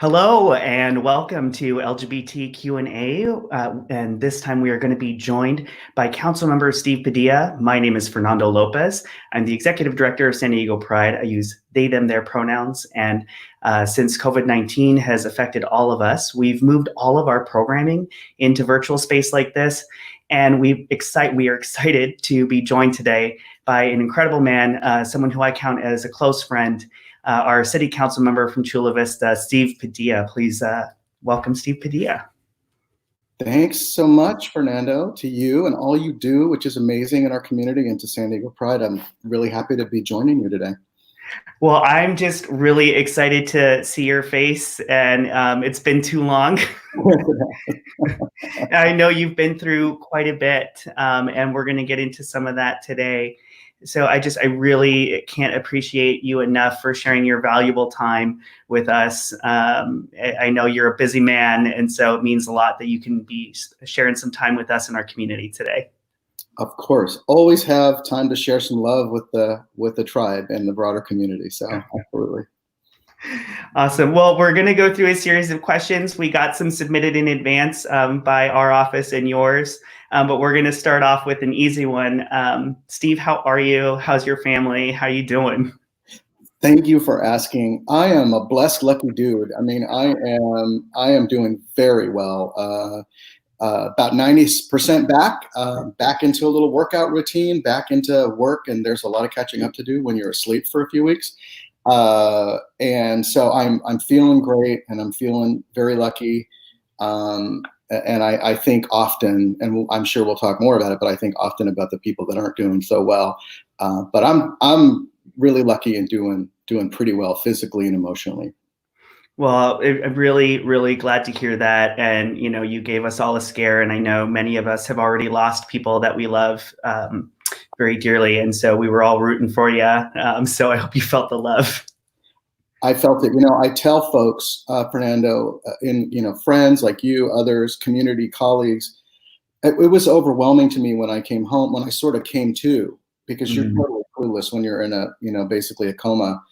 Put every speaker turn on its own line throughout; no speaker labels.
Hello and welcome to LGBT Q&A. And this time we are going to be joined by Councilmember Steve Padilla. My name is Fernando Lopez. I'm the Executive Director of San Diego Pride. I use they, them, their pronouns. And since COVID-19 has affected all of us, we've moved all of our programming into virtual space like this. And we are excited to be joined today by an incredible man, someone who I count as a close friend, our city council member from Chula Vista, Steve Padilla. Please welcome Steve Padilla.
Thanks so much, Fernando, to you and all you do, which is amazing in our community, and to San Diego Pride. I'm really happy to be joining you today.
Well, I'm just really excited to see your face, and it's been too long. I know you've been through quite a bit, and we're going to get into some of that today. So I really can't appreciate you enough for sharing your valuable time with us. I know you're a busy man, and so it means a lot that you can be sharing some time with us in our community today.
Of course, always have time to share some love with the tribe and the broader community. So absolutely.
Awesome. Well, we're going to go through a series of questions. We got some submitted in advance by our office and yours, but we're going to start off with an easy one. Steve, how are you? How's your family? How are you doing?
Thank you for asking. I am a blessed, lucky dude. I mean, I am doing very well. About 90% back into a little workout routine, back into work, and there's a lot of catching up to do when you're asleep for a few weeks. And so I'm feeling great, and I'm feeling very lucky. And I think often, and I'm sure we'll talk more about it, but I think often about the people that aren't doing so well. But I'm really lucky and doing pretty well physically and emotionally.
Well, I'm really, really glad to hear that. And, you know, you gave us all a scare, and I know many of us have already lost people that we love very dearly. And so we were all rooting for you. So I hope you felt the love.
I felt it. You know, I tell folks, Fernando, friends like you, others, community colleagues, it was overwhelming to me when I came home, when I sort of came to, because you're totally clueless when you're in basically a coma.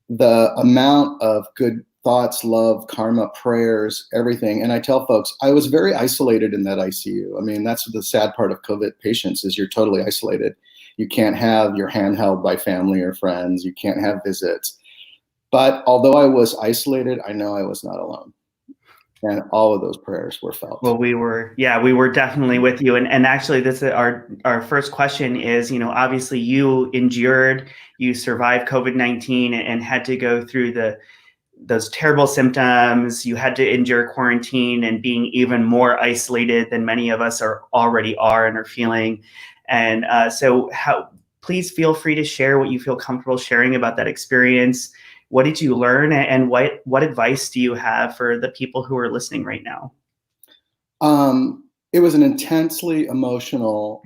The amount of good thoughts, love, karma, prayers, everything. And I tell folks, I was very isolated in that ICU. I mean, that's the sad part of COVID patients, is you're totally isolated. You can't have your hand held by family or friends. You can't have visits. But although I was isolated, I know I was not alone. And all of those prayers were felt.
Well, we were definitely with you. And actually, this is our first question is, you know, obviously you survived COVID-19 and had to go through those terrible symptoms. You had to endure quarantine and being even more isolated than many of us already are and are feeling. And so please feel free to share what you feel comfortable sharing about that experience. What did you learn, and what advice do you have for the people who are listening right now?
It was an intensely emotional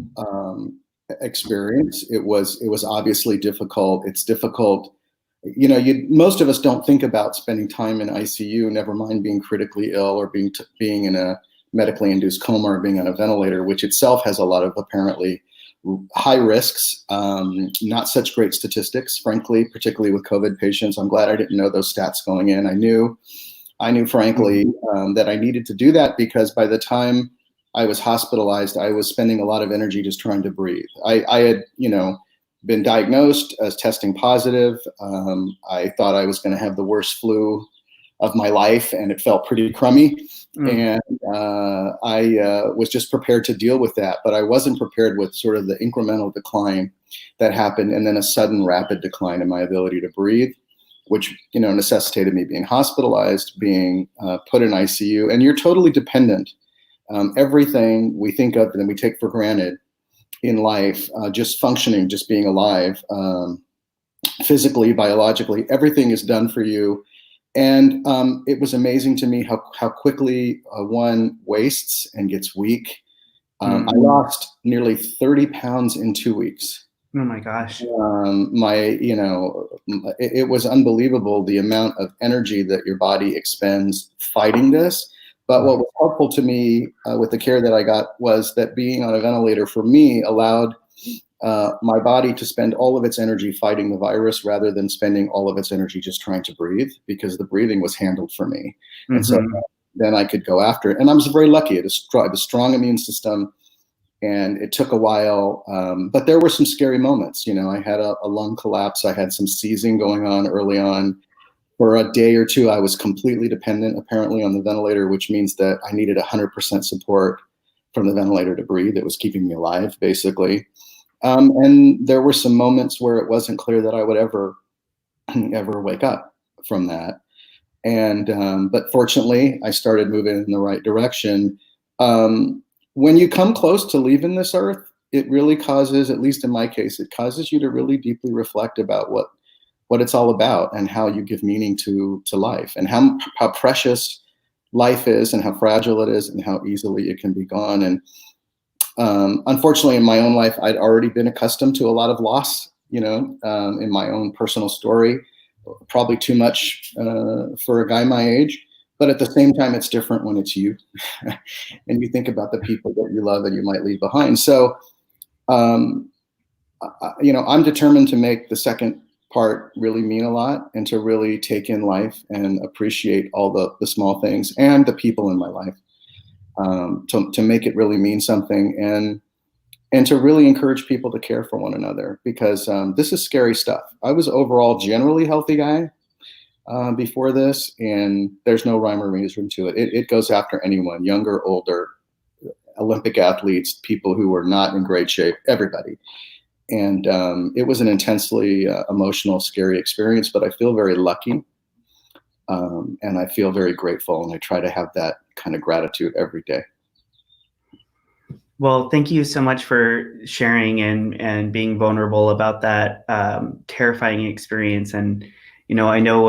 experience. It was obviously difficult. It's difficult. You know, most of us don't think about spending time in ICU, never mind being critically ill or being in a medically induced coma or being on a ventilator, which itself has a lot of apparently high risks, not such great statistics, frankly, particularly with COVID patients. I'm glad I didn't know those stats going in. I knew frankly, that I needed to do that, because by the time I was hospitalized, I was spending a lot of energy just trying to breathe. I had, been diagnosed as testing positive. I thought I was going to have the worst flu of my life, and it felt pretty crummy. And I was just prepared to deal with that, but I wasn't prepared with sort of the incremental decline that happened, and then a sudden rapid decline in my ability to breathe, which, necessitated me being hospitalized, being put in ICU, and you're totally dependent. Everything we think of and we take for granted in life, just functioning, just being alive, physically, biologically, everything is done for you. And it was amazing to me how quickly one wastes and gets weak. I lost nearly 30 pounds in 2 weeks.
Oh my gosh.
It was unbelievable, the amount of energy that your body expends fighting this. But what was helpful to me with the care that I got was that being on a ventilator for me allowed my body to spend all of its energy fighting the virus rather than spending all of its energy just trying to breathe, because the breathing was handled for me. And so then I could go after it. And I was very lucky. I had a strong immune system, and it took a while. But there were some scary moments. You know, I had a lung collapse. I had some seizing going on early on. For a day or two, I was completely dependent, apparently, on the ventilator, which means that I needed 100% support from the ventilator to breathe. It was keeping me alive, basically. And there were some moments where it wasn't clear that I would ever wake up from that. And but fortunately, I started moving in the right direction. When you come close to leaving this earth, it really causes, at least in my case, it causes you to really deeply reflect about what it's all about, and how you give meaning to life, and how precious life is, and how fragile it is, and how easily it can be gone. And unfortunately, in my own life, I'd already been accustomed to a lot of loss, you know, in my own personal story, probably too much for a guy my age. But at the same time, it's different when it's you and you think about the people that you love and you might leave behind. So, you know, I'm determined to make the second part really mean a lot, and to really take in life and appreciate all the small things and the people in my life. To make it really mean something, and to really encourage people to care for one another, because this is scary stuff. I was overall generally healthy guy before this, and there's no rhyme or reason to it. It goes after anyone, younger, older, Olympic athletes, people who were not in great shape, everybody. And it was an intensely emotional, scary experience, but I feel very lucky. And I feel very grateful, and I try to have that kind of gratitude every day.
Well, thank you so much for sharing and being vulnerable about that terrifying experience. And, you know, I know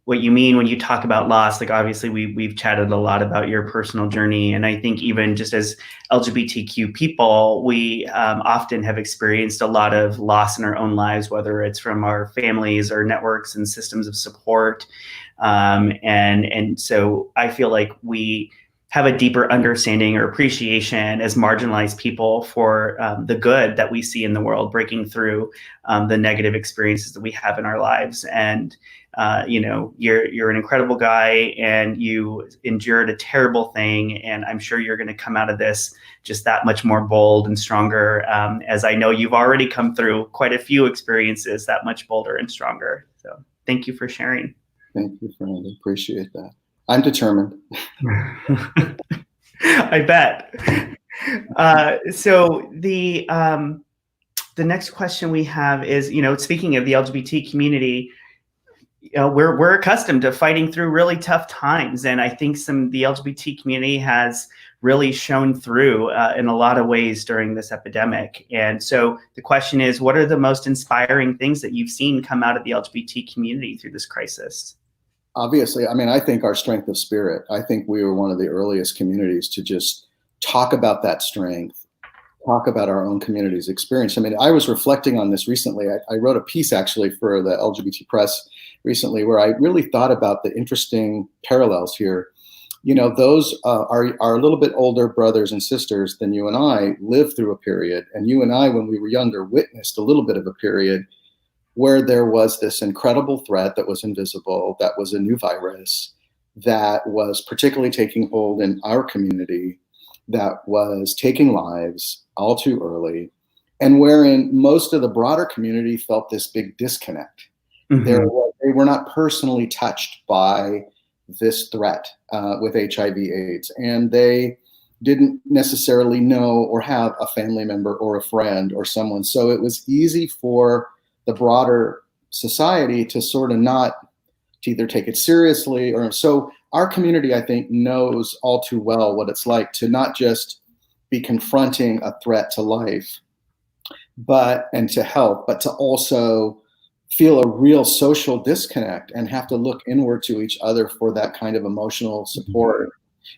what you mean when you talk about loss. Like, obviously we've chatted a lot about your personal journey. And I think even just as LGBTQ people, we often have experienced a lot of loss in our own lives, whether it's from our families or networks and systems of support. And so I feel like we have a deeper understanding or appreciation as marginalized people for the good that we see in the world, breaking through the negative experiences that we have in our lives. And you know, you're an incredible guy, and you endured a terrible thing, and I'm sure you're going to come out of this just that much more bold and stronger, as I know you've already come through quite a few experiences that much bolder and stronger. So thank you for sharing.
Thank you, friend. I appreciate that. I'm determined.
I bet. So the next question we have is, you know, speaking of the LGBT community, you know, we're accustomed to fighting through really tough times, and I think the LGBT community has really shown through in a lot of ways during this epidemic. And so the question is, what are the most inspiring things that you've seen come out of the LGBT community through this crisis?
Obviously, I mean, I think our strength of spirit. I think we were one of the earliest communities to just talk about that strength, talk about our own community's experience. I mean, I was reflecting on this recently. I wrote a piece actually for the LGBT Press recently, where I really thought about the interesting parallels here. You know, those are a little bit older brothers and sisters than you and I lived through a period. And you and I, when we were younger, witnessed a little bit of a period where there was this incredible threat that was invisible, that was a new virus, that was particularly taking hold in our community, that was taking lives all too early, and wherein most of the broader community felt this big disconnect. Mm-hmm. They were not personally touched by this threat with HIV/AIDS, and they didn't necessarily know or have a family member or a friend or someone. So it was easy for the broader society to sort of not to either take it seriously, or so our community, I think, knows all too well what it's like to not just be confronting a threat to life, and to health, but to also feel a real social disconnect and have to look inward to each other for that kind of emotional support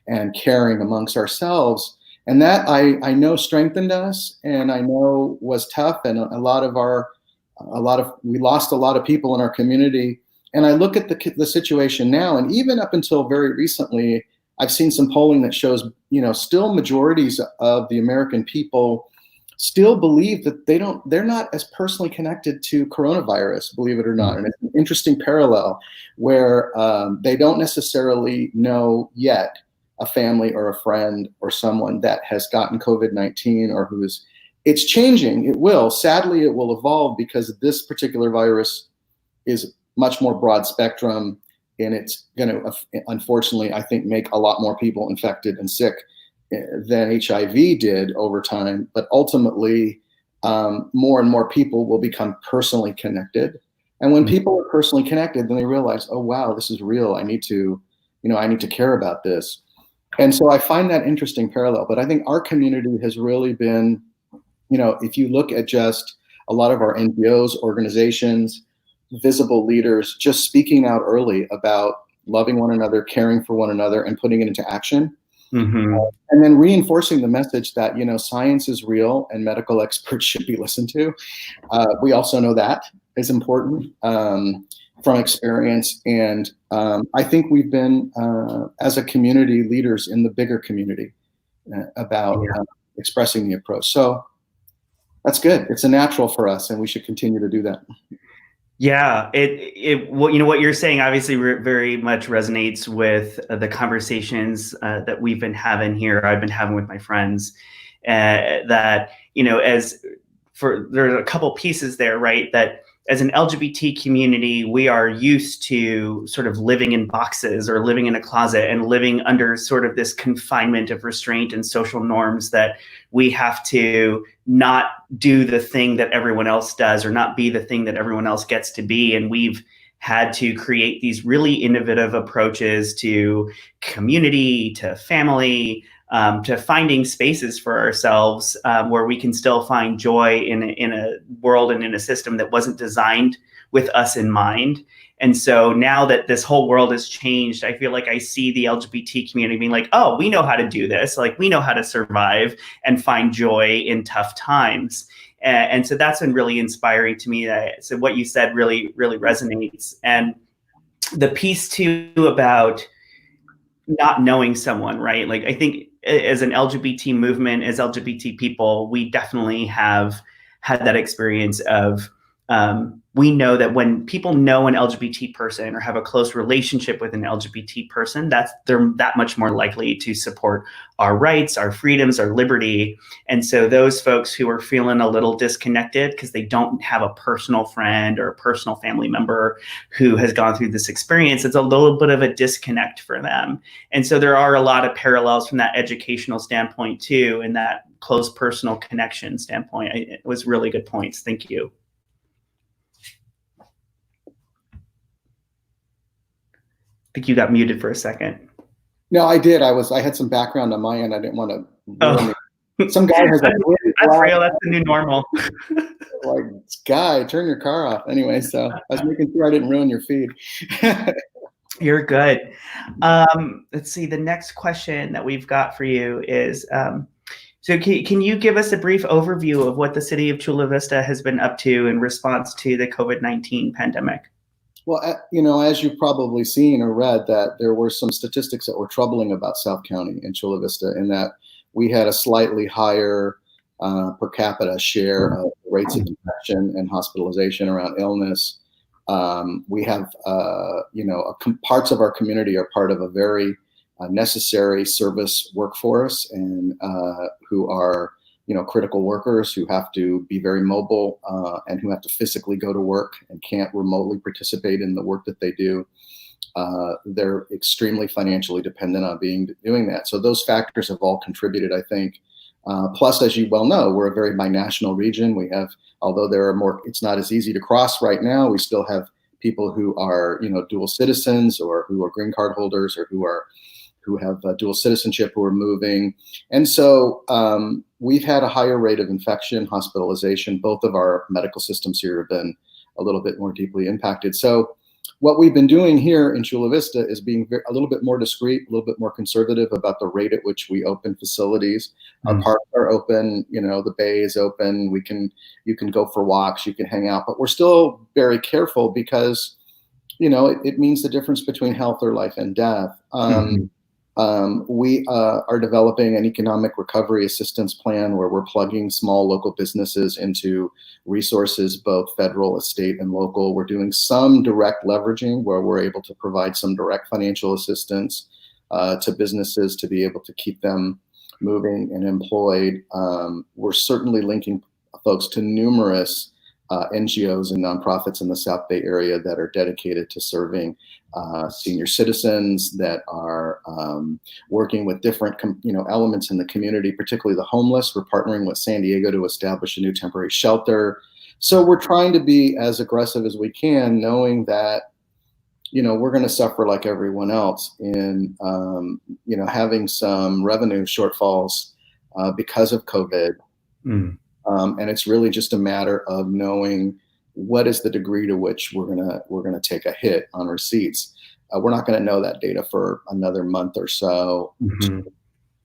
and caring amongst ourselves. And that I know strengthened us, and I know was tough, and we lost a lot of people in our community. And I look at the situation now, and even up until very recently, I've seen some polling that shows, you know, still majorities of the American people still believe that they're not as personally connected to coronavirus, believe it or not. And it's an interesting parallel where they don't necessarily know yet a family or a friend or someone that has gotten COVID-19 or who is, it's changing. It will, sadly, it will evolve because this particular virus is much more broad spectrum, and it's going to, unfortunately, I think, make a lot more people infected and sick than HIV did over time. But ultimately, more and more people will become personally connected. And when people are personally connected, then they realize, oh, wow, this is real. I need to care about this. And so I find that interesting parallel. But I think our community has really been, if you look at just a lot of our NGOs, organizations, visible leaders, just speaking out early about loving one another, caring for one another, and putting it into action.
Mm-hmm.
And then reinforcing the message that, science is real and medical experts should be listened to. We also know that is important from experience. And I think we've been, as a community, leaders in the bigger community about expressing the approach. So that's good. It's a natural for us, and we should continue to do that.
Yeah, what you're saying obviously very much resonates with the conversations that we've been having here. I've been having with my friends that, there's a couple pieces there, right? That as an LGBT community, we are used to sort of living in boxes or living in a closet and living under sort of this confinement of restraint and social norms that we have to not do the thing that everyone else does or not be the thing that everyone else gets to be. And we've had to create these really innovative approaches to community, to family, to finding spaces for ourselves where we can still find joy in a world and in a system that wasn't designed with us in mind. And so now that this whole world has changed, I feel like I see the LGBT community being like, oh, we know how to do this. Like, we know how to survive and find joy in tough times. And so that's been really inspiring to me. So what you said really, really resonates. And the piece too about not knowing someone, right? Like, I think as an LGBT movement, as LGBT people, we definitely have had that experience of, we know that when people know an LGBT person or have a close relationship with an LGBT person, they're that much more likely to support our rights, our freedoms, our liberty. And so those folks who are feeling a little disconnected because they don't have a personal friend or a personal family member who has gone through this experience, it's a little bit of a disconnect for them. And so there are a lot of parallels from that educational standpoint too, and that close personal connection standpoint. It was really good points. Thank you. I think you got muted for a second.
No, I did. I had some background on my end. I didn't want to. Some guy has
that's real. That's the new normal.
Like, guy, turn your car off. Anyway, so I was making sure I didn't ruin your feed.
You're good. Let's see. The next question that we've got for you is, so can you give us a brief overview of what the city of Chula Vista has been up to in response to the COVID-19 pandemic?
Well, as you've probably seen or read, that there were some statistics that were troubling about South County and Chula Vista, in that we had a slightly higher per capita share of rates of infection and hospitalization around illness. We have, parts of our community are part of a very necessary service workforce, and who are critical workers who have to be very mobile and who have to physically go to work and can't remotely participate in the work that they do. They're extremely financially dependent on doing that. So those factors have all contributed, I think. Plus, as you well know, we're a very binational region. We have, although there are more, it's not as easy to cross right now. We still have people who are, dual citizens or who are green card holders or who have dual citizenship who are moving. And so we've had a higher rate of infection, hospitalization. Both of our medical systems here have been a little bit more deeply impacted. So what we've been doing here in Chula Vista is being a little bit more discreet, a little bit more conservative about the rate at which we open facilities. Our parks are open, the bay is open. You can go for walks, you can hang out, but we're still very careful because, it means the difference between health or life and death. We are developing an economic recovery assistance plan where we're plugging small local businesses into resources, both federal, state, and local. We're doing some direct leveraging where we're able to provide some direct financial assistance to businesses to be able to keep them moving and employed. We're certainly linking folks to numerous NGOs and nonprofits in the South Bay area that are dedicated to serving senior citizens, that are working with different elements in the community, particularly the homeless. We're partnering with San Diego to establish a new temporary shelter. So we're trying to be as aggressive as we can, knowing that we're going to suffer like everyone else in having some revenue shortfalls because of COVID.
Mm.
And it's really just a matter of knowing what is the degree to which we're gonna take a hit on receipts. We're not going to know that data for another month or so.
Mm-hmm.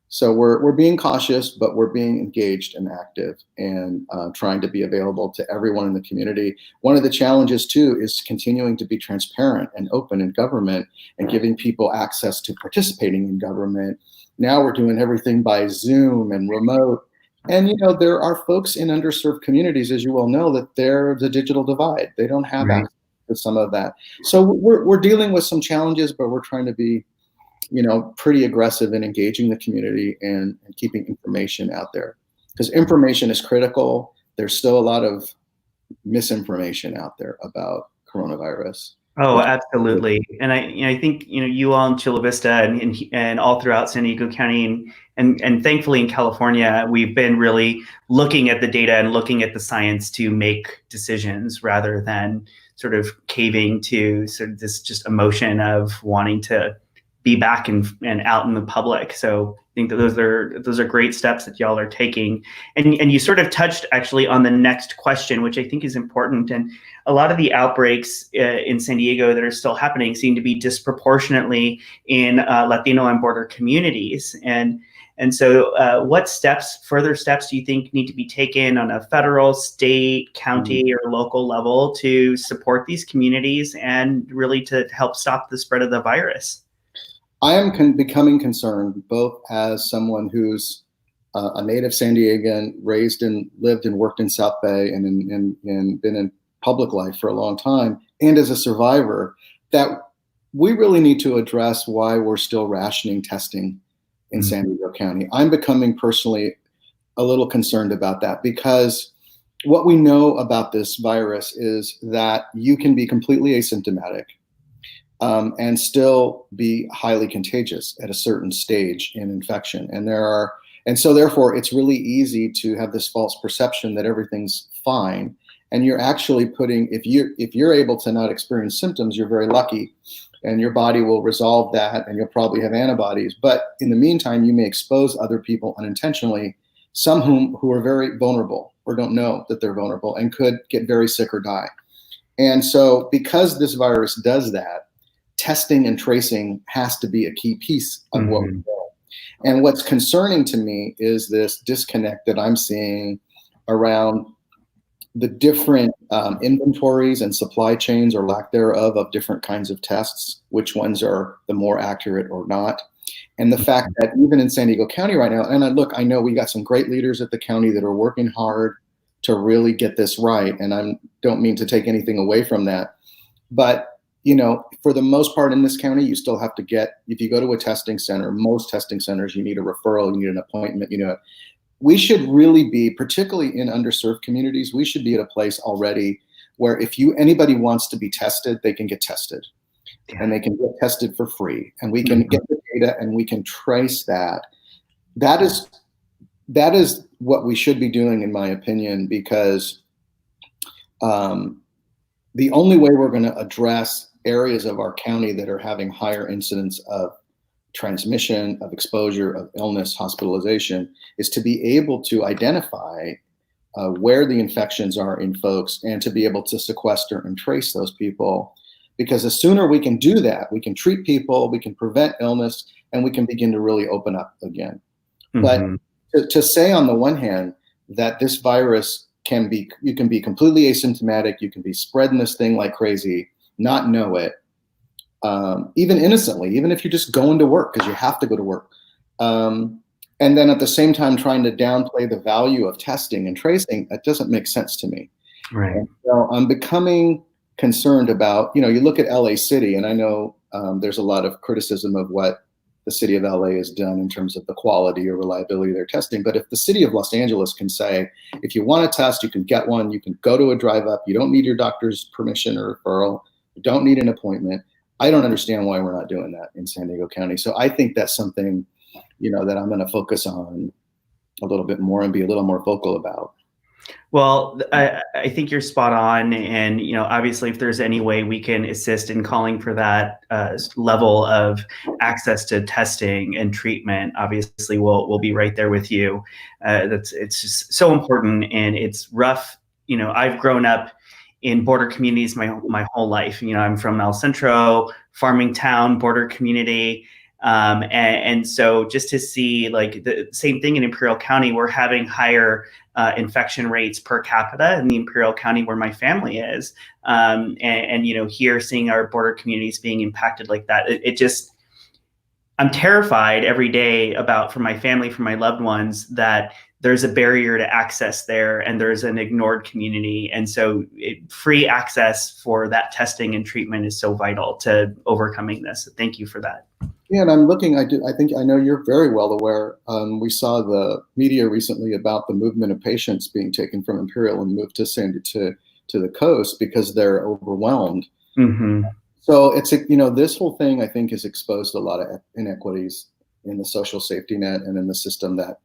So we're being cautious, but we're being engaged and active, and trying to be available to everyone in the community. One of the challenges too is continuing to be transparent and open in government and giving people access to participating in government. Now we're doing everything by Zoom and remote. And there are folks in underserved communities, as you well know, that they're the digital divide. They don't have access to some of that. So we're dealing with some challenges, but we're trying to be, pretty aggressive in engaging the community and keeping information out there, because information is critical. There's still a lot of misinformation out there about coronavirus.
Oh, absolutely. And I think, you all in Chula Vista and all throughout San Diego County and thankfully in California, we've been really looking at the data and looking at the science to make decisions rather than sort of caving to sort of this just emotion of wanting to be back and out in the public. So I think that those are great steps that y'all are taking. And you sort of touched actually on the next question, which I think is important. And a lot of the outbreaks in San Diego that are still happening seem to be disproportionately in Latino and border communities. And so what further steps do you think need to be taken on a federal, state, county, or local level to support these communities and really to help stop the spread of the virus?
I am becoming concerned, both as someone who's a native San Diegan, lived and worked in South Bay and been in public life for a long time, and as a survivor, that we really need to address why we're still rationing testing in San Diego County. I'm becoming personally a little concerned about that, because what we know about this virus is that you can be completely asymptomatic and still be highly contagious at a certain stage in infection. And so therefore it's really easy to have this false perception that everything's fine. And you're actually if you're able to not experience symptoms, you're very lucky, and your body will resolve that and you'll probably have antibodies. But in the meantime, you may expose other people unintentionally, some who are very vulnerable or don't know that they're vulnerable and could get very sick or die. And so because this virus does that, testing and tracing has to be a key piece of what we do. And what's concerning to me is this disconnect that I'm seeing around the different inventories and supply chains or lack thereof of different kinds of tests, which ones are the more accurate or not. And the fact that even in San Diego County right now, and I know we got some great leaders at the county that are working hard to really get this right. And I don't mean to take anything away from that, but for the most part in this county, you still have to if you go to a testing center, most testing centers, you need a referral, you need an appointment, we should really be, particularly in underserved communities, we should be at a place already where if anybody wants to be tested, they can get tested. Yeah. And they can get tested for free, and we can get the data and we can trace that. That is what we should be doing, in my opinion, because the only way we're going to address areas of our county that are having higher incidence of transmission, of exposure, of illness, hospitalization, is to be able to identify where the infections are in folks and to be able to sequester and trace those people. Because the sooner we can do that, we can treat people, we can prevent illness, and we can begin to really open up again. But to say on the one hand that this virus you can be completely asymptomatic, you can be spreading this thing like crazy, not know it, even innocently, even if you're just going to work because you have to go to work. And then at the same time, trying to downplay the value of testing and tracing, that doesn't make sense to me.
Right.
And so I'm becoming concerned about, you look at LA City, and I know there's a lot of criticism of what the city of LA has done in terms of the quality or reliability of their testing. But if the city of Los Angeles can say, if you want a test, you can get one, you can go to a drive up, you don't need your doctor's permission or referral, you don't need an appointment. I don't understand why we're not doing that in San Diego County. So I think that's something, that I'm going to focus on a little bit more and be a little more vocal about.
Well, I think you're spot on. And, obviously, if there's any way we can assist in calling for that level of access to testing and treatment, obviously, we'll be right there with you. It's just so important, and it's rough. I've grown up in border communities my whole life. I'm from El Centro, farming town, border community. And so just to see like the same thing in Imperial County, we're having higher infection rates per capita in the Imperial County where my family is. And here seeing our border communities being impacted like that, I'm terrified every day for my family, for my loved ones, that there's a barrier to access there and there's an ignored community. And so free access for that testing and treatment is so vital to overcoming this. So thank you for that.
Yeah, and I'm looking, I think I know you're very well aware. We saw the media recently about the movement of patients being taken from Imperial and moved to the coast because they're overwhelmed.
Mm-hmm.
So it's, this whole thing, I think, has exposed a lot of inequities in the social safety net and in the system that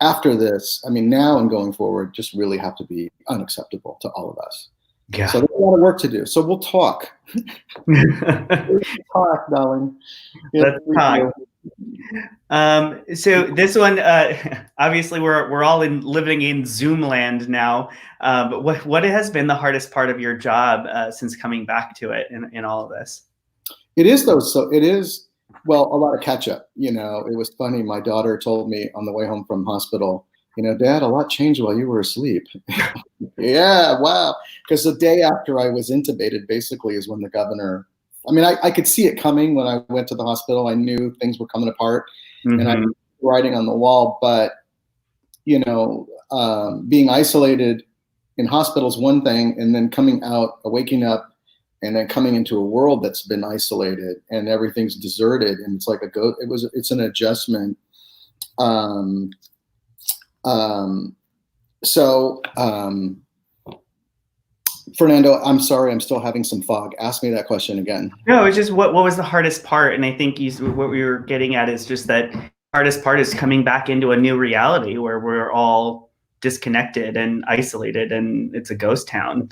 after this, now and going forward, just really have to be unacceptable to all of us.
Yeah.
So there's a lot of work to do. So we'll talk. We'll talk, darling.
Let's talk. So this one, obviously, we're all living in Zoom land now. But what has been the hardest part of your job since coming back to it in all of this?
It is though. So it is. Well, a lot of catch up. It was funny. My daughter told me on the way home from hospital, Dad, a lot changed while you were asleep. Yeah, wow. Because the day after I was intubated, basically, is when the governor, I could see it coming when I went to the hospital. I knew things were coming apart,
mm-hmm.
and I was writing on the wall. But, being isolated in hospital is one thing, and then coming out, waking up, and then coming into a world that's been isolated and everything's deserted, and it's like it's an adjustment. Fernando, I'm sorry, I'm still having some fog. Ask me that question again.
No, it's just what was the hardest part? And I think what we were getting at is just that hardest part is coming back into a new reality where we're all disconnected and isolated, and it's a ghost town.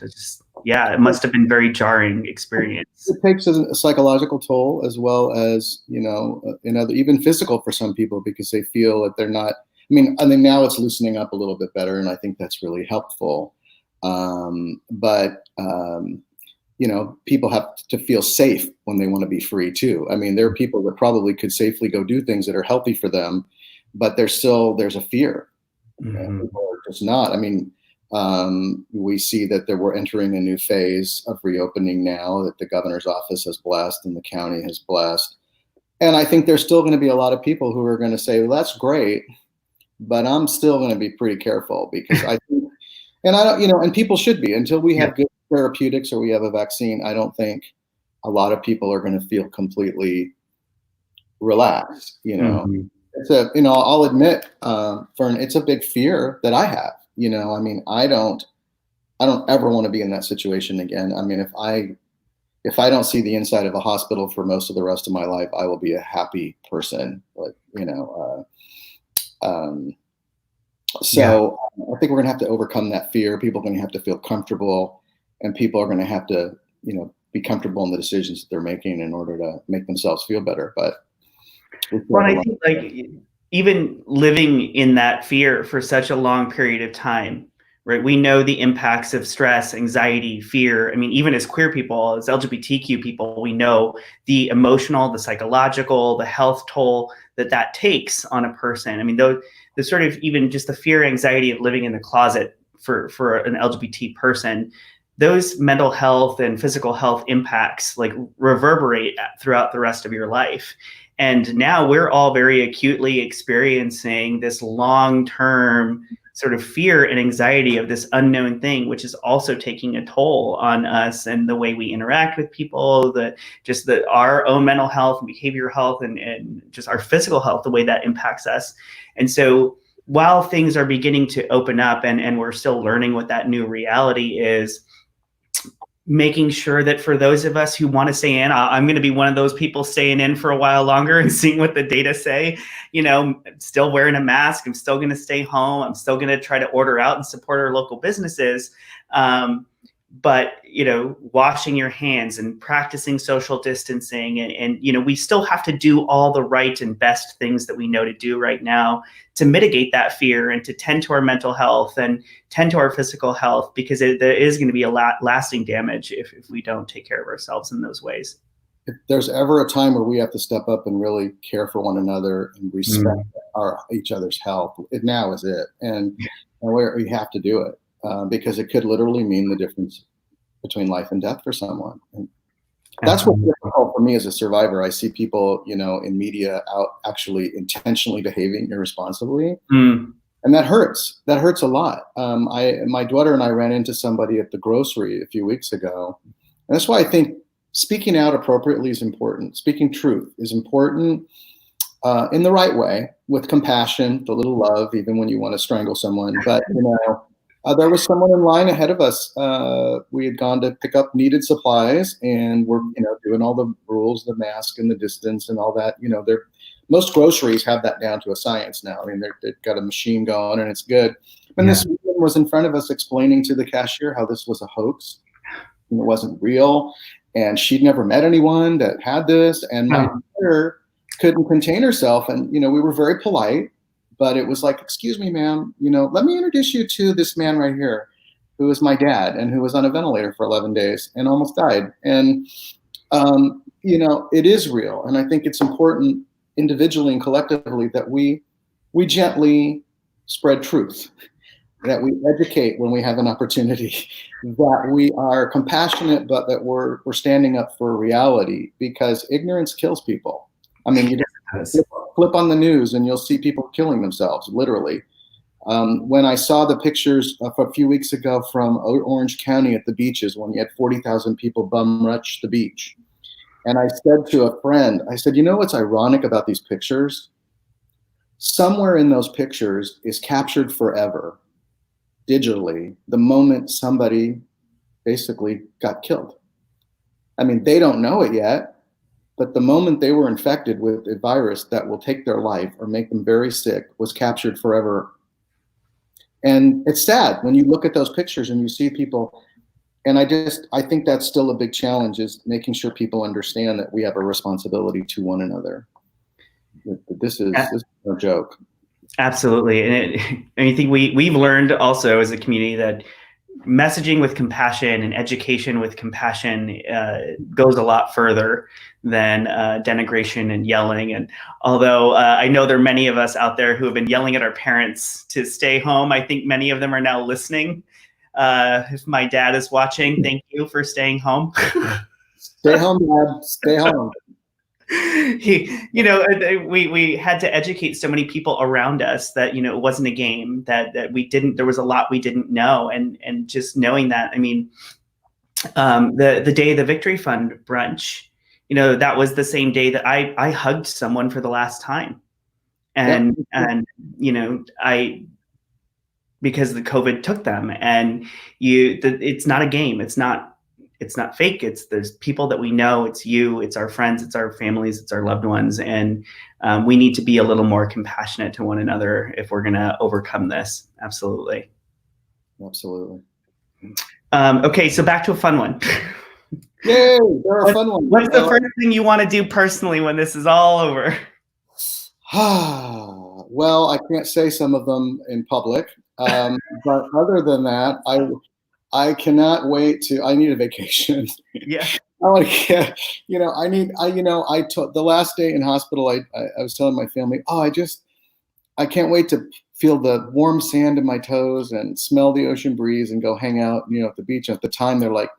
It must have been very jarring experience.
It takes a psychological toll as well as, even physical for some people, because they feel that they're not, I think now it's loosening up a little bit better, and I think that's really helpful. But people have to feel safe when they want to be free too. There are people that probably could safely go do things that are healthy for them, but there's a fear.
Mm-hmm.
People are just not. We see that we're entering a new phase of reopening now that the governor's office has blessed and the county has blessed. And I think there's still going to be a lot of people who are going to say, well, that's great, but I'm still going to be pretty careful, because I think, and I don't, and people should be, until we have good therapeutics or we have a vaccine. I don't think a lot of people are going to feel completely relaxed.
Mm-hmm.
It's I'll admit, Fern, it's a big fear that I have. I don't ever want to be in that situation again. If I don't see the inside of a hospital for most of the rest of my life, I will be a happy person. I think we're going to have to overcome that fear. People are going to have to feel comfortable, and people are going to have to, be comfortable in the decisions that they're making in order to make themselves feel better. But
I think even living in that fear for such a long period of time, right? We know the impacts of stress, anxiety, fear. Even as queer people, as LGBTQ people, we know the emotional, the psychological, the health toll that takes on a person. The sort of even just the fear, anxiety of living in the closet for an LGBT person, those mental health and physical health impacts like reverberate throughout the rest of your life. And now we're all very acutely experiencing this long-term sort of fear and anxiety of this unknown thing, which is also taking a toll on us and the way we interact with people, our own mental health and behavioral health and just our physical health, the way that impacts us. And so while things are beginning to open up and we're still learning what that new reality is, making sure that for those of us who want to stay in, I'm going to be one of those people staying in for a while longer and seeing what the data say, still wearing a mask. I'm still going to stay home. I'm still going to try to order out and support our local businesses. But, washing your hands and practicing social distancing and we still have to do all the right and best things that we know to do right now to mitigate that fear and to tend to our mental health and tend to our physical health, because there is going to be a lasting damage if we don't take care of ourselves in those ways.
If there's ever a time where we have to step up and really care for one another and respect each other's health, now is it. And we have to do it. Because it could literally mean the difference between life and death for someone. And that's what's difficult for me as a survivor. I see people, in media out actually intentionally behaving irresponsibly. And that hurts. That hurts a lot. My daughter and I ran into somebody at the grocery a few weeks ago. And that's why I think speaking out appropriately is important. Speaking truth is important in the right way, with compassion, the little love, even when you want to strangle someone. But, there was someone in line ahead of us. We had gone to pick up needed supplies, and we're, doing all the rules, the mask and the distance and all that. Most groceries have that down to a science now. I mean, they've got a machine going, and it's good. And this woman was in front of us explaining to the cashier how this was a hoax, and it wasn't real, and she'd never met anyone that had this. And my daughter couldn't contain herself, and we were very polite. But it was like, excuse me, ma'am, let me introduce you to this man right here, who is my dad and who was on a ventilator for 11 days and almost died. And, it is real. And I think it's important individually and collectively that we gently spread truth, that we educate when we have an opportunity, that we are compassionate, but that we're standing up for reality, because ignorance kills people. I mean, you just flip on the news and you'll see people killing themselves, literally. When I saw the pictures a few weeks ago from Orange County at the beaches, when you had 40,000 people bum rush the beach, and I said to a friend, I said, what's ironic about these pictures? Somewhere in those pictures is captured forever, digitally, the moment somebody basically got killed. I mean, they don't know it yet. But the moment they were infected with a virus that will take their life or make them very sick was captured forever. And it's sad when you look at those pictures and you see people. And I think that's still a big challenge, is making sure people understand that we have a responsibility to one another. This is no joke.
Absolutely. And I think we've learned also as a community that messaging with compassion and education with compassion goes a lot further than denigration and yelling. And although I know there are many of us out there who have been yelling at our parents to stay home, I think many of them are now listening. If my dad is watching, thank you for staying home.
Stay home, Dad. Stay home.
We had to educate so many people around us that, it wasn't a game, that there was a lot we didn't know. And just knowing that, I mean, the day of the Victory Fund brunch, that was the same day that I hugged someone for the last time. And because the COVID took them, and it's not a game. It's not fake. There's people that we know. It's you, it's our friends, it's our families, it's our loved ones. And we need to be a little more compassionate to one another if we're going to overcome this. Absolutely.
Absolutely.
Okay. So back to a fun one.
Yay. There are fun ones.
What's the first thing you want to do personally when this is all over?
Well, I can't say some of them in public. But other than that, I cannot wait I need a vacation.
Yeah.
I want to get, the last day in hospital, I was telling my family, I can't wait to feel the warm sand in my toes and smell the ocean breeze and go hang out, at the beach. At the time, they're like,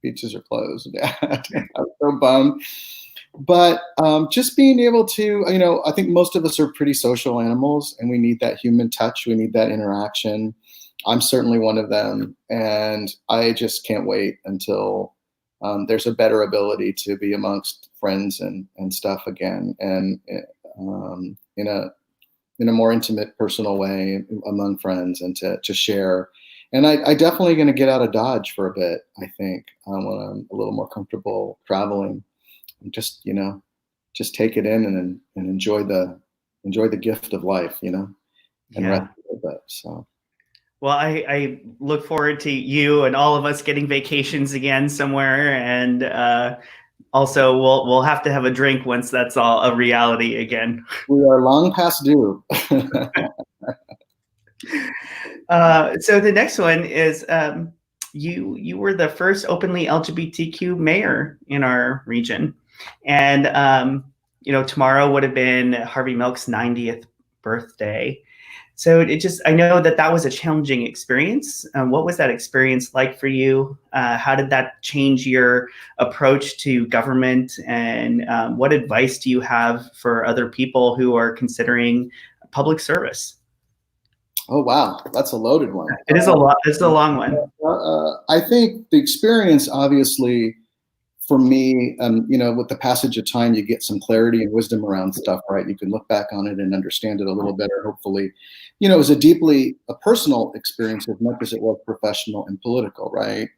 beaches are closed. I was so bummed. But just being able to, I think most of us are pretty social animals, and we need that human touch. We need that interaction. I'm certainly one of them. And I just can't wait until there's a better ability to be amongst friends and stuff again. And in a more intimate, personal way among friends, and to share. And I definitely going to get out of Dodge for a bit, I think, when I'm a little more comfortable traveling, and just take it in and enjoy the gift of life, and rest a little bit. So.
Well, I look forward to you and all of us getting vacations again somewhere, and also we'll have to have a drink once that's all a reality again.
We are long past due.
So the next one is you were the first openly LGBTQ mayor in our region, and tomorrow would have been Harvey Milk's 90th birthday. So I know that was a challenging experience. What was that experience like for you? How did that change your approach to government? And what advice do you have for other people who are considering public service?
Oh, wow. That's a loaded one.
It is a lot. It's a long one.
I think the experience, obviously, for me, with the passage of time, you get some clarity and wisdom around stuff, right? You can look back on it and understand it a little better, hopefully. It was a personal experience as much as it was professional and political, right?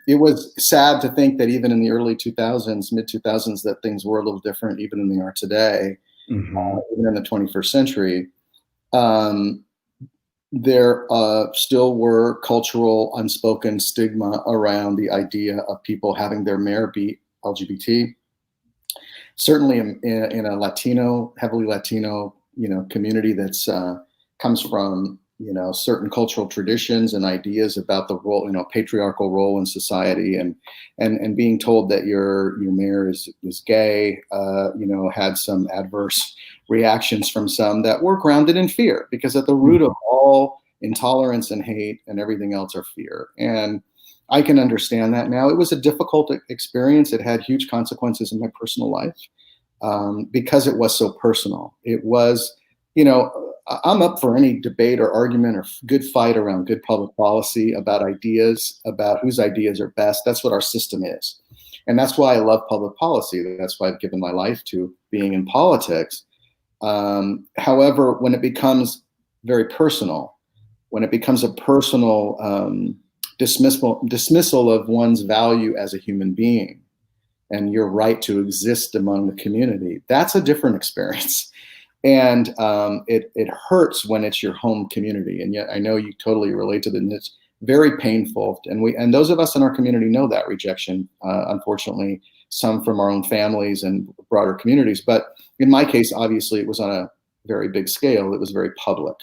It was sad to think that even in the early 2000s, mid 2000s, that things were a little different even than they are today, even in the 21st century. There still were cultural unspoken stigma around the idea of people having their mayor be LGBT. Certainly in a heavily Latino, community that's comes from, certain cultural traditions and ideas about the role, patriarchal role in society, and being told that your mayor is gay, had some adverse reactions from some that were grounded in fear, because at the root of all intolerance and hate and everything else are fear. And I can understand that now. It was a difficult experience. It had huge consequences in my personal life because it was so personal. It was, I'm up for any debate or argument or good fight around good public policy, about ideas, about whose ideas are best. That's what our system is. And that's why I love public policy. That's why I've given my life to being in politics. However, when it becomes very personal, when it becomes a personal dismissal of one's value as a human being and your right to exist among the community, that's a different experience. And it hurts when it's your home community. And yet I know you totally relate to it, and it's very painful. And those of us in our community know that rejection, unfortunately, some from our own families and broader communities. But in my case, obviously, it was on a very big scale. It was very public.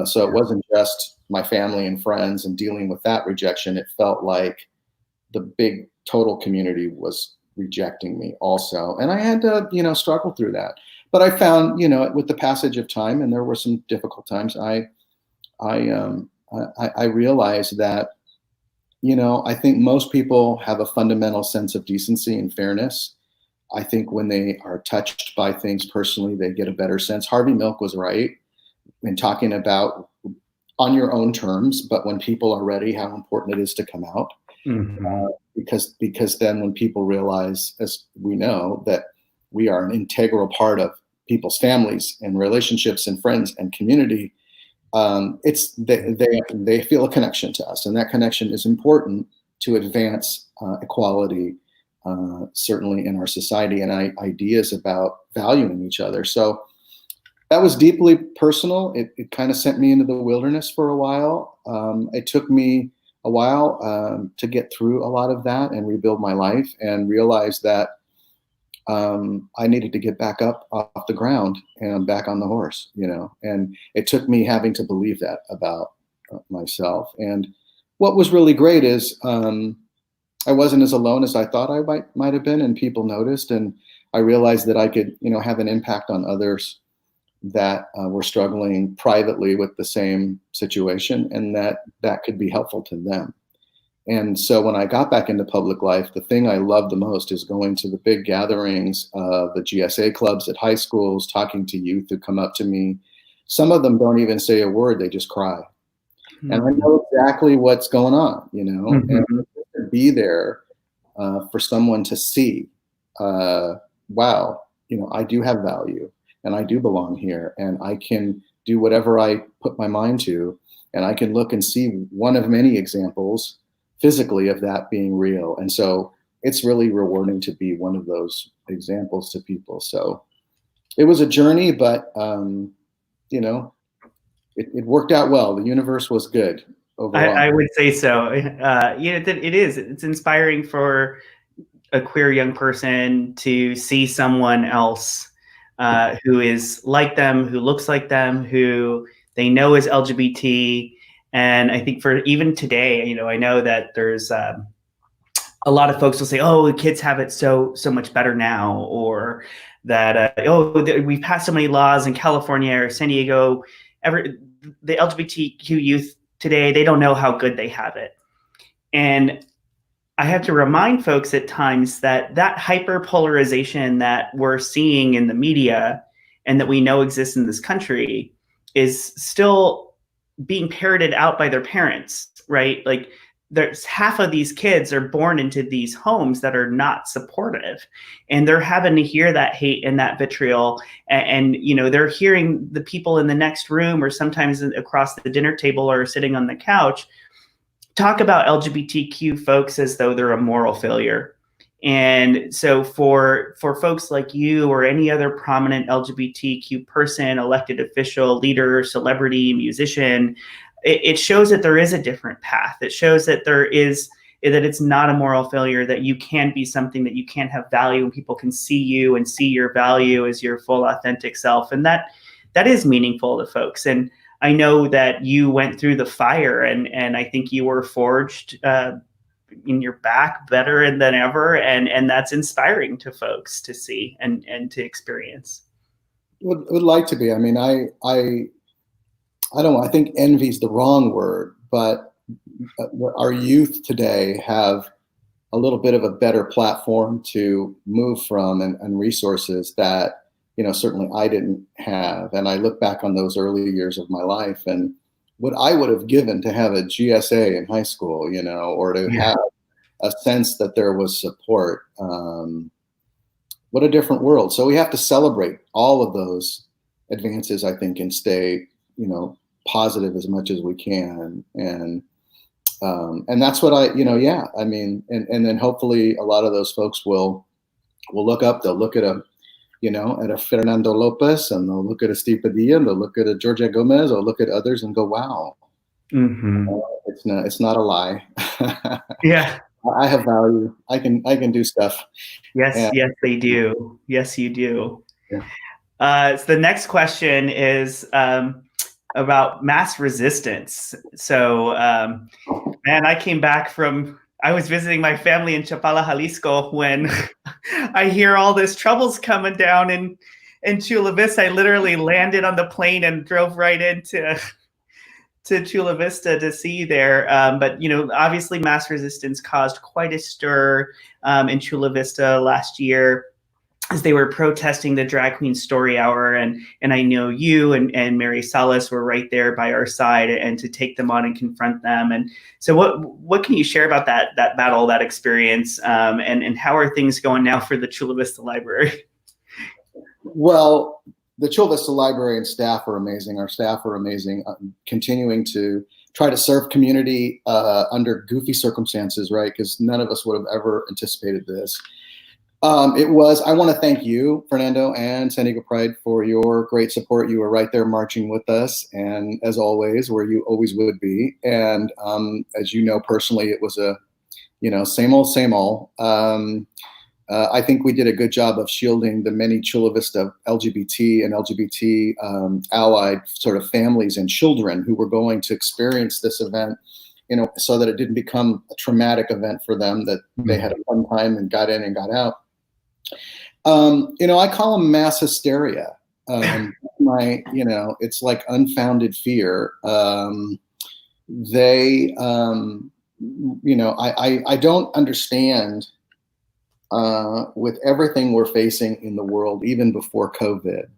So it wasn't just my family and friends and dealing with that rejection. It felt like the big total community was rejecting me also. And I had to, struggle through that. But I found, with the passage of time, and there were some difficult times, I realized that, I think most people have a fundamental sense of decency and fairness. I think when they are touched by things personally, they get a better sense. Harvey Milk was right in talking about on your own terms, but when people are ready, how important it is to come out. Because then when people realize, as we know, that we are an integral part of people's families and relationships and friends and community, they feel a connection to us, and that connection is important to advance equality, certainly in our society, and ideas about valuing each other. So that was deeply personal. It kind of sent me into the wilderness for a while. It took me a while to get through a lot of that and rebuild my life, and realize that I needed to get back up off the ground and back on the horse, and it took me having to believe that about myself. And what was really great is I wasn't as alone as I thought I might have been, and people noticed, and I realized that I could, have an impact on others that were struggling privately with the same situation, and that could be helpful to them. And so when I got back into public life, the thing I loved the most is going to the big gatherings of the GSA clubs at high schools, talking to youth who come up to me. Some of them don't even say a word, they just cry. Mm-hmm. And I know exactly what's going on, you know, mm-hmm. and to be there for someone to see, wow, you know, I do have value and I do belong here and I can do whatever I put my mind to, and I can look and see one of many examples physically of that being real. And so it's really rewarding to be one of those examples to people. So it was a journey, but you know, it worked out well. The universe was good overall.
I would say so. Yeah, it is. It's inspiring for a queer young person to see someone else who is like them, who looks like them, who they know is LGBT. And I think for even today, you know, I know that there's a lot of folks will say, "Oh, the kids have it so much better now," or that we've passed so many laws in California or San Diego. The LGBTQ youth today, they don't know how good they have it. And I have to remind folks at times that hyperpolarization that we're seeing in the media and that we know exists in this country is still being parroted out by their parents, right? Like there's half of these kids are born into these homes that are not supportive, and they're having to hear that hate and that vitriol. And you know, they're hearing the people in the next room or sometimes across the dinner table or sitting on the couch talk about LGBTQ folks as though they're a moral failure. And so for folks like you or any other prominent LGBTQ person, elected official, leader, celebrity, musician, it shows that there is a different path. It shows that that it's not a moral failure, that you can be something, that you can have value, and people can see you and see your value as your full authentic self. And that is meaningful to folks. And I know that you went through the fire, and I think you were forged in your back better than ever, and that's inspiring to folks to see and to experience.
Would like to be. I mean, I don't know, I think envy is the wrong word, but our youth today have a little bit of a better platform to move from and resources that, you know, certainly I didn't have. And I look back on those early years of my life and what I would have given to have a GSA in high school, you know, or to have a sense that there was support. What a different world. So we have to celebrate all of those advances, I think, and stay, you know, positive as much as we can. And that's what I mean, and then hopefully a lot of those folks will look up, they'll look at a Fernando Lopez, and they'll look at a Steve Padilla, and they'll look at a Georgia Gomez, or look at others and go, wow, it's not a lie.
Yeah.
I have value. I can do stuff.
Yes, yes, they do. Yes, you do.
Yeah.
So the next question is about mass resistance. So, man, I was visiting my family in Chapala, Jalisco, when I hear all this trouble's coming down in Chula Vista. I literally landed on the plane and drove right into Chula Vista to see you there. But, you know, obviously mass resistance caused quite a stir in Chula Vista last year as they were protesting the Drag Queen Story Hour. And I know you and Mary Salas were right there by our side and to take them on and confront them. And so what can you share about that battle, that experience, and how are things going now for the Chula Vista Library?
Well, the Chula Vista Library and staff are amazing. Our staff are amazing, continuing to try to serve community under goofy circumstances, right? Because none of us would have ever anticipated this. I want to thank you, Fernando, and San Diego Pride for your great support. You were right there marching with us, and as always, where you always would be. And as you know personally, it was a, same old, same old. I think we did a good job of shielding the many Chula Vista LGBT and LGBT allied sort of families and children who were going to experience this event, so that it didn't become a traumatic event for them, that they had a fun time and got in and got out. I call them mass hysteria. It's like unfounded fear. They, I don't understand with everything we're facing in the world, even before COVID.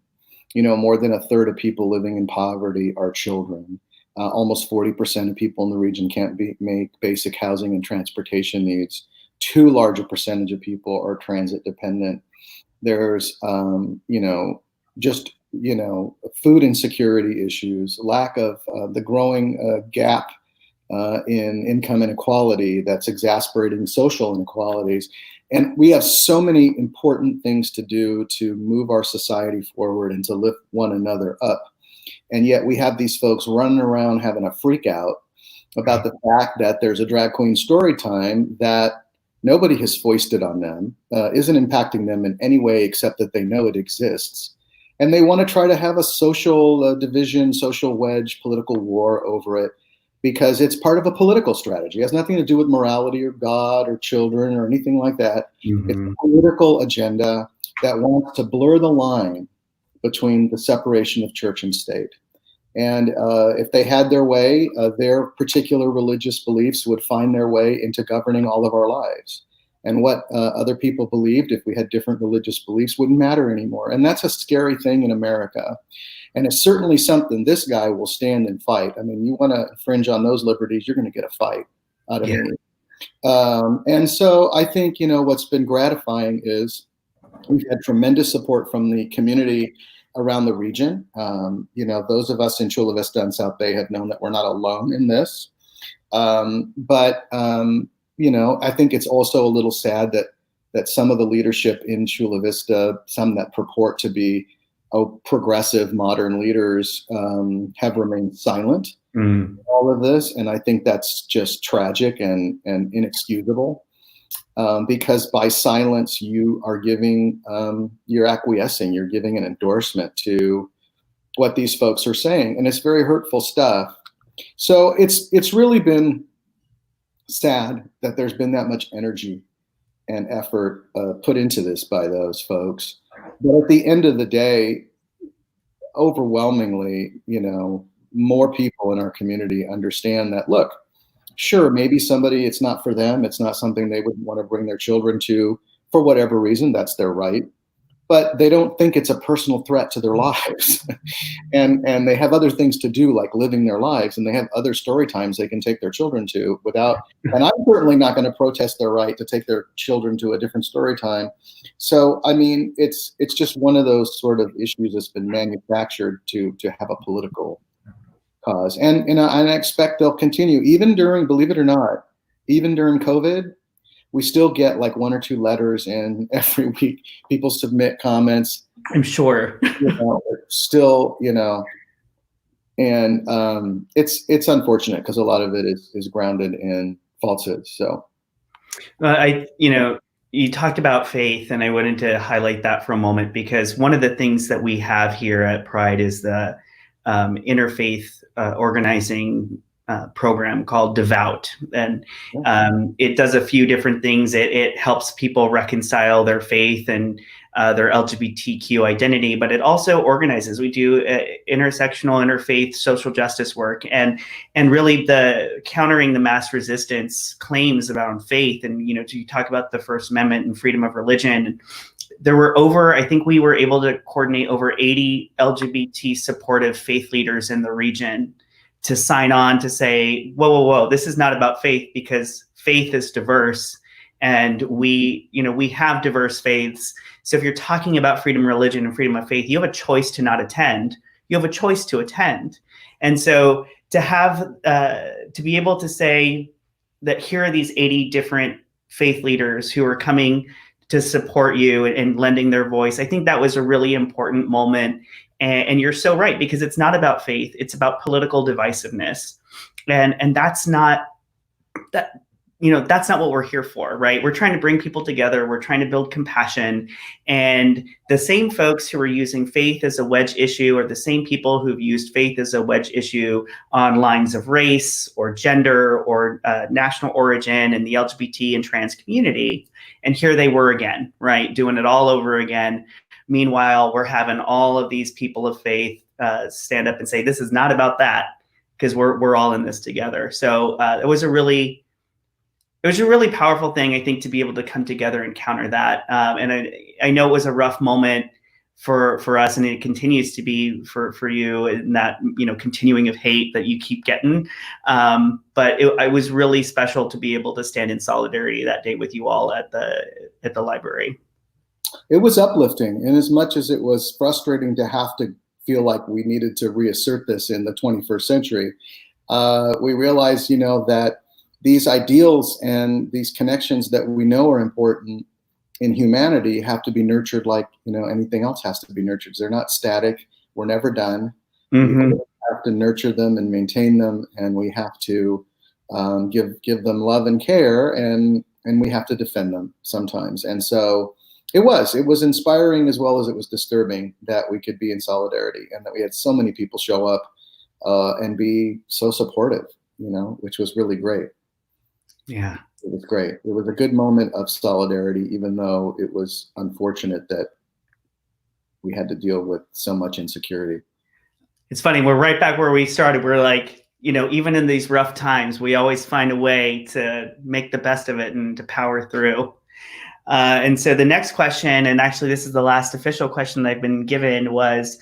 More than a third of people living in poverty are children. Almost 40% of people in the region can't make basic housing and transportation needs. Too large a percentage of people are transit dependent. There's, food insecurity issues, lack of the growing gap in income inequality that's exacerbating social inequalities. And we have so many important things to do to move our society forward and to lift one another up. And yet we have these folks running around having a freak out about the fact that there's a drag queen story time that nobody has foisted on them, isn't impacting them in any way except that they know it exists. And they want to try to have a social division, social wedge, political war over it, because it's part of a political strategy. It has nothing to do with morality or God or children or anything like that. Mm-hmm. It's a political agenda that wants to blur the line between the separation of church and state. And if they had their way, their particular religious beliefs would find their way into governing all of our lives. And what other people believed, if we had different religious beliefs, wouldn't matter anymore. And that's a scary thing in America. And it's certainly something this guy will stand and fight. I mean, you want to infringe on those liberties, you're going to get a fight out of me. And so I think, what's been gratifying is we've had tremendous support from the community around the region. Those of us in Chula Vista and South Bay have known that we're not alone in this. But I think it's also a little sad that some of the leadership in Chula Vista, some that purport to be progressive modern leaders, have remained silent in all of this. And I think that's just tragic and inexcusable, because by silence, you are giving, you're acquiescing, you're giving an endorsement to what these folks are saying. And it's very hurtful stuff. So it's really been sad that there's been that much energy and effort put into this by those folks. But at the end of the day, overwhelmingly, more people in our community understand that, look, sure, maybe somebody, it's not for them. It's not something they would want to bring their children to for whatever reason. That's their right. But they don't think it's a personal threat to their lives. and they have other things to do, like living their lives, and they have other story times they can take their children to without, and I'm certainly not going to protest their right to take their children to a different story time. So, I mean, it's just one of those sort of issues that's been manufactured to have a political cause. And I expect they'll continue, even during, believe it or not, even during COVID, we still get like 1 or 2 letters in every week. People submit comments.
I'm sure.
Still, and it's unfortunate because a lot of it is grounded in falsehoods. So,
you talked about faith, and I wanted to highlight that for a moment, because one of the things that we have here at Pride is the interfaith organizing program called Devout, and it does a few different things. It helps people reconcile their faith and their LGBTQ identity, but it also organizes. We do intersectional, interfaith, social justice work, and really the countering the mass resistance claims around faith. And you talk about the First Amendment and freedom of religion. There were I think we were able to coordinate over 80 LGBT supportive faith leaders in the region to sign on to say, whoa, this is not about faith, because faith is diverse, and we have diverse faiths. So if you're talking about freedom of religion and freedom of faith, you have a choice to not attend. You have a choice to attend. And so to have, to be able to say that here are these 80 different faith leaders who are coming to support you and lending their voice, I think that was a really important moment. And you're so right, because it's not about faith, it's about political divisiveness. And that's not what we're here for, right? We're trying to bring people together. We're trying to build compassion. And the same folks who are using faith as a wedge issue are the same people who've used faith as a wedge issue on lines of race or gender or national origin and the LGBT and trans community. And here they were again, right? Doing it all over again, Meanwhile, we're having all of these people of faith stand up and say, this is not about that, because we're all in this together. So it was a really powerful thing, I think, to be able to come together and counter that. And I know it was a rough moment for us, and it continues to be for you, in that, you know, continuing of hate that you keep getting. But it was really special to be able to stand in solidarity that day with you all at the library.
It was uplifting, and as much as it was frustrating to have to feel like we needed to reassert this in the 21st century, we realized, you know, that these ideals and these connections that we know are important in humanity have to be nurtured like, you know, anything else has to be nurtured. They're not static. We're never done.
Mm-hmm.
We have to nurture them and maintain them, and we have to give them love and care, and we have to defend them sometimes. And so it was inspiring as well as it was disturbing that we could be in solidarity, and that we had so many people show up and be so supportive, you know, which was really great.
Yeah.
It was great. It was a good moment of solidarity, even though it was unfortunate that we had to deal with so much insecurity.
It's funny, we're right back where we started. We're like, you know, even in these rough times, we always find a way to make the best of it and to power through. And so the next question, and actually this is the last official question that I've been given, was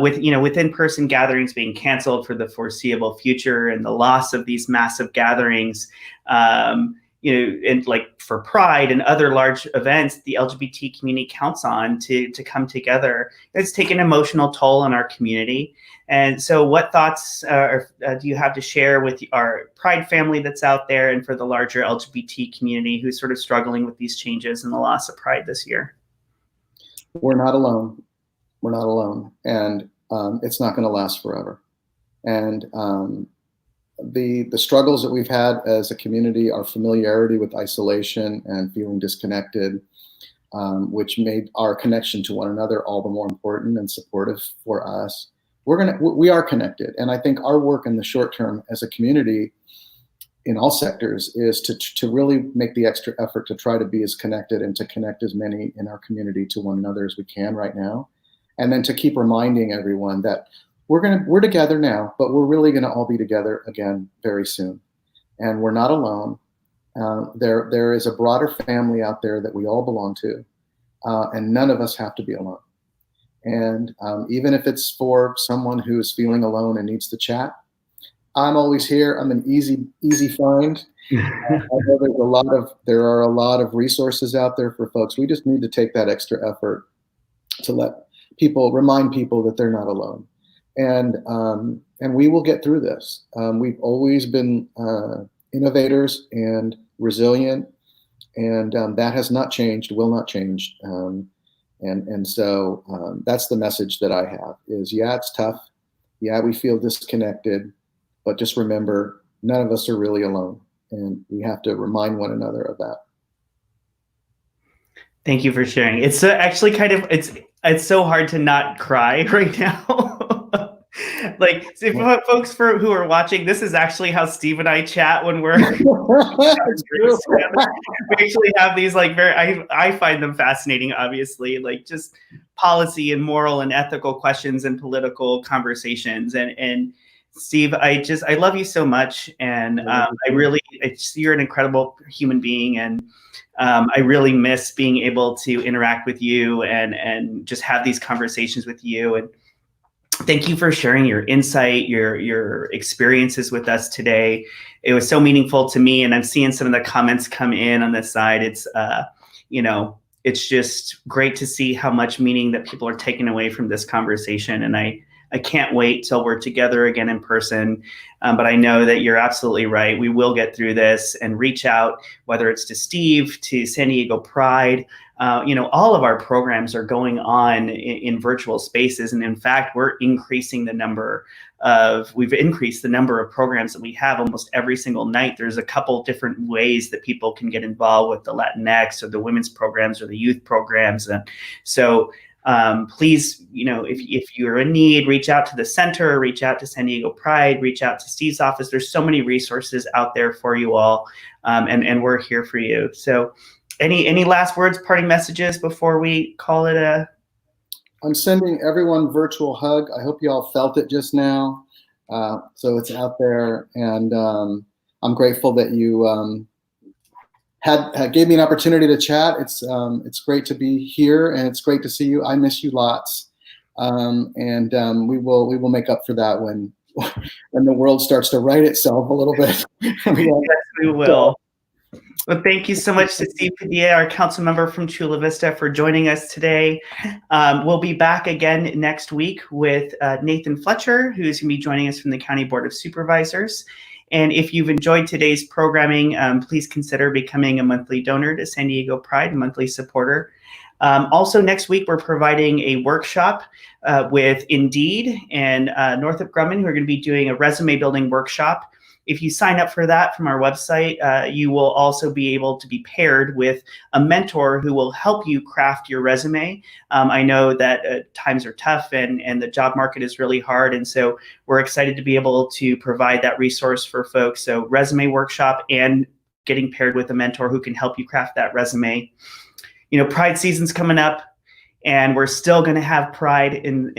with in-person gatherings being canceled for the foreseeable future and the loss of these massive gatherings, and like for Pride and other large events, the LGBT community counts on to come together. It's taken an emotional toll on our community. And so what thoughts do you have to share with our Pride family that's out there, and for the larger LGBT community who's sort of struggling with these changes and the loss of Pride this year?
We're not alone. We're not alone. And it's not going to last forever. And the struggles that we've had as a community, our familiarity with isolation and feeling disconnected, which made our connection to one another all the more important and supportive for us. We are connected. And I think our work in the short term as a community in all sectors is to really make the extra effort to try to be as connected and to connect as many in our community to one another as we can right now. And then to keep reminding everyone that we're together now, but we're really gonna all be together again very soon. And we're not alone. There is a broader family out there that we all belong to, and none of us have to be alone. And even if it's for someone who's feeling alone and needs to chat, I'm always here. I'm an easy find. I know there are a lot of resources out there for folks. We just need to take that extra effort to remind people that they're not alone. And we will get through this. We've always been innovators and resilient, and that has not changed, will not change. And so that's the message that I have is, yeah, it's tough. Yeah, we feel disconnected, but just remember, none of us are really alone. And we have to remind one another of that.
Thank you for sharing. It's actually it's so hard to not cry right now. Like, so folks who are watching, this is actually how Steve and I chat when we're we actually have these like I find them fascinating, obviously, like just policy and moral and ethical questions and political conversations. And Steve, I love you so much, and you're an incredible human being, and I really miss being able to interact with you and just have these conversations with you. And thank you for sharing your insight, your experiences with us today. It was so meaningful to me, and I'm seeing some of the comments come in on this side. It's it's just great to see how much meaning that people are taking away from this conversation, and I can't wait till we're together again in person. But I know that you're absolutely right. We will get through this, and reach out, whether it's to Steve, to San Diego Pride. All of our programs are going on in virtual spaces. And in fact, we've increased the number of programs that we have almost every single night. There's a couple different ways that people can get involved with the Latinx or the women's programs or the youth programs. And so please, if you're in need, reach out to the center, reach out to San Diego Pride, reach out to Steve's office. There's so many resources out there for you all, and we're here for you. So any last words, parting messages before we call it a
I'm sending everyone virtual hug. I hope you all felt it just now. So it's out there, and I'm grateful that you gave me an opportunity to chat. It's great to be here, and it's great to see you. I miss you lots, and we will make up for that when the world starts to right itself a little bit.
Yes, we will. Well, thank you so much to Steve Padilla, our council member from Chula Vista, for joining us today. We'll be back again next week with Nathan Fletcher, who's going to be joining us from the County Board of Supervisors. And if you've enjoyed today's programming, please consider becoming a monthly donor to San Diego Pride, a monthly supporter. Also, next week, we're providing a workshop with Indeed and Northrop Grumman, who are going to be doing a resume building workshop. If you sign up for that from our website, you will also be able to be paired with a mentor who will help you craft your resume. I know that times are tough and the job market is really hard. And so we're excited to be able to provide that resource for folks. So resume workshop and getting paired with a mentor who can help you craft that resume. You know, Pride season's coming up, and we're still going to have Pride, and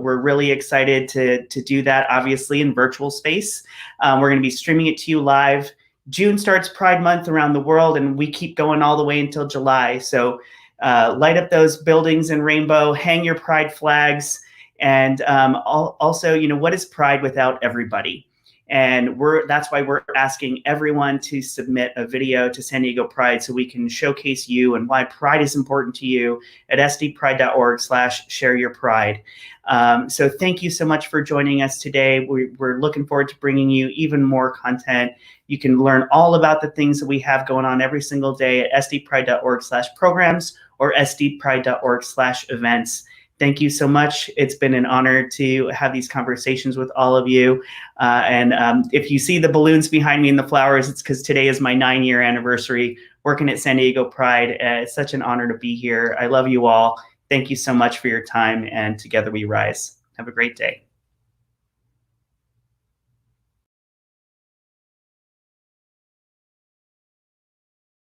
we're really excited to do that, obviously, in virtual space. We're going to be streaming it to you live. June starts Pride Month around the world, and we keep going all the way until July. So light up those buildings in rainbow, hang your Pride flags, and also, you know, what is Pride without everybody? And that's why we're asking everyone to submit a video to San Diego Pride so we can showcase you and why Pride is important to you at sdpride.org/shareyourpride. So thank you so much for joining us today. We're looking forward to bringing you even more content. You can learn all about the things that we have going on every single day at sdpride.org/programs or sdpride.org/events. Thank you so much. It's been an honor to have these conversations with all of you. And if you see the balloons behind me and the flowers, it's because today is my 9-year anniversary working at San Diego Pride. It's such an honor to be here. I love you all. Thank you so much for your time, and together we rise. Have a great day.